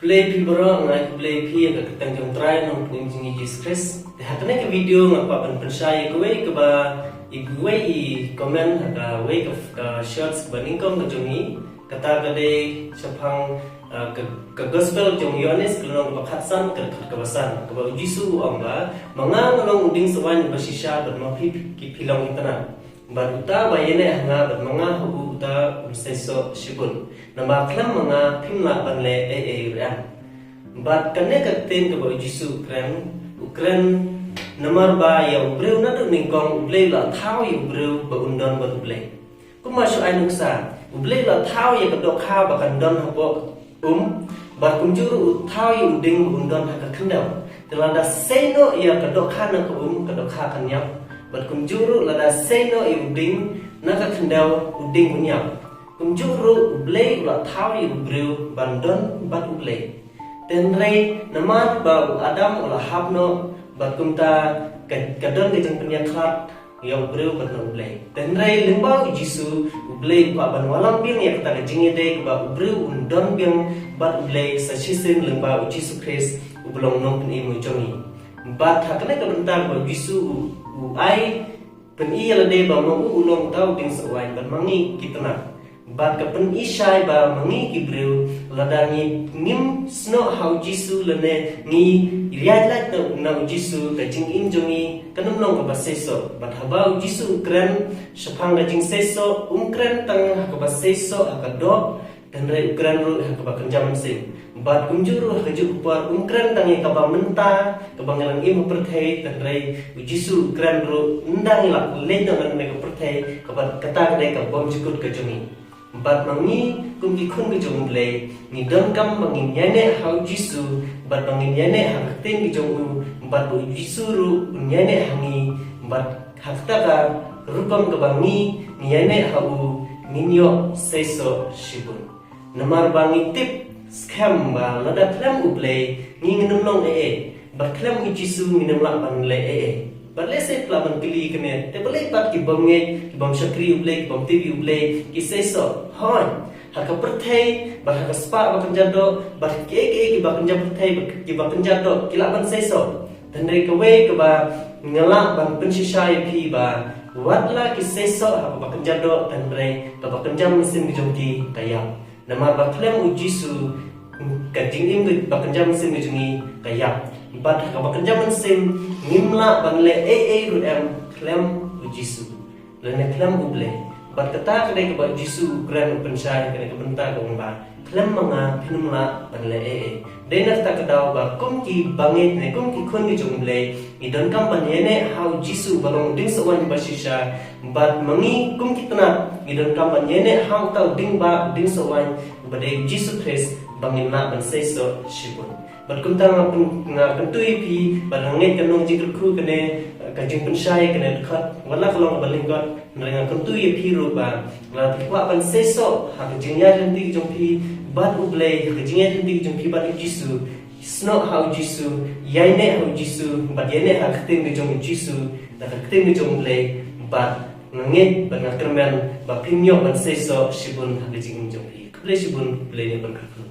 Play people ngai play pi ka tang try nong pung jingi Jesus Christ. Hakane ka video ngapa Jingpynshai ke ba i comment ka way ka shirts baning kong ka jungi kata ka de sapang ka gospel jong Ioannis kelong ka khatsan ka basan ka ba Jisu ongga manga ngolong uding sawan basisha bat ma ki pilong itana bat uta ba yene hanga bat manga hu uta unseso shibun namba klam manga pimla banle ran bat kane ka ten ka ba Jisu ukran Nomor ba ya ubreu na tu ningkong ublei la thao ya ubreu ba undon ba ublei. Kuma su ai nuksa ublei la thao ya kadok kha ba kandon habo ba kunjuru thao ya uding ba undon ha ka khandau. Telada seno ya kadok kha na kadok kha kanyap. Ba kunjuru lada seno ya uding na ka khandau uding kunyap. Kunjuru ublei la thao ya ubreu bandon ba ublei. Tenrei namat ba Adam la habno bat kumta kadon ke jang penya khat yang breu bat na ublei tenrai lembau Jisu ublei ba ban walang biang ya kata jinge de ba breu undon biang bat ublei sa sisen lembau Jisu Christ ublong nong pen imu jongi bat hakane ka bentar ba Jisu ai pen i la de ba mo ulong tau ding sawai ban mangi kitna bat ka pen isai ba mangi ki breu ladangi ngim sno how Jisu lene ngi rialat na Jisu ka jing in jongi kanum long ka baseso bat habau Jisu ukran shapang ka jing seso ukran tang ka baseso akado dan re ukran ru ka bakanjam sim bat kunjuru ka ju upar ukran tang ka ba menta ka bangalang im perthai dan re Jisu ukran ru ndang lak le dengan me ka perthai ka bat kata ka bom jikut ka jongi bat mangi kum ki khun ki jong le ni dam kam mangi nyane how Jisu bat mangi nyane hak tin ki jong bat bu Jisu ru nyane hangi bat hakta ka rupam ka bangi nyane hau minyo seso shibun namar bangi tip scam ba lada klam uble ni nginum long bat klam Jisu minum la ban le bat lese plaban kili kene te boleh bat ki bomnge ki bom shakri uble ki bom tv uble ki seso hon hak perthai bat hak spa ba kanjado bat ke ki ba kanjado perthai ki ba kanjado ki la ban seso dan dari ke we ke ba ngala ban Jingpynshai pi ba watla ki seso hak ba kanjado dan dari ka ba kanjam mesin ki jongki kaya nama ba klem Jisu ka jingim ki ba kanjam mesin ki jongi kaya bat ka ba kanjam mesin ngimla bangle ru klem Jisu lene klem uble bat kata kene ke Jisu ukran Jingpynshai kene ke bentar ke ba klem manga pinumla bangle dena ta kadau ba kum ki banget ne kum ki khun ki jumble i don kam banyene how Jisu balong ding sawan basisha bat mangi kum ki tana i don kam banyene how ta ding ba ding sawan bade Jisu Christ bangina ban seso shibun bat kum ta nga pentui pi baranget kanong jikr khu kene ka Jingpynshai kene khat wala kalong baling got nga pentui pi ru ba la kwa ban seso ha jingya rendi jong pi bat uble ka jingya rendi jong pi bat Jisu sno how Jisu yaine how Jisu bat yene ha khtem ge jong Jisu da khtem ge jong le bat nget ban kermen ba pinyo ban seso shibun ha jing jong pi kle shibun ple ne ban khatu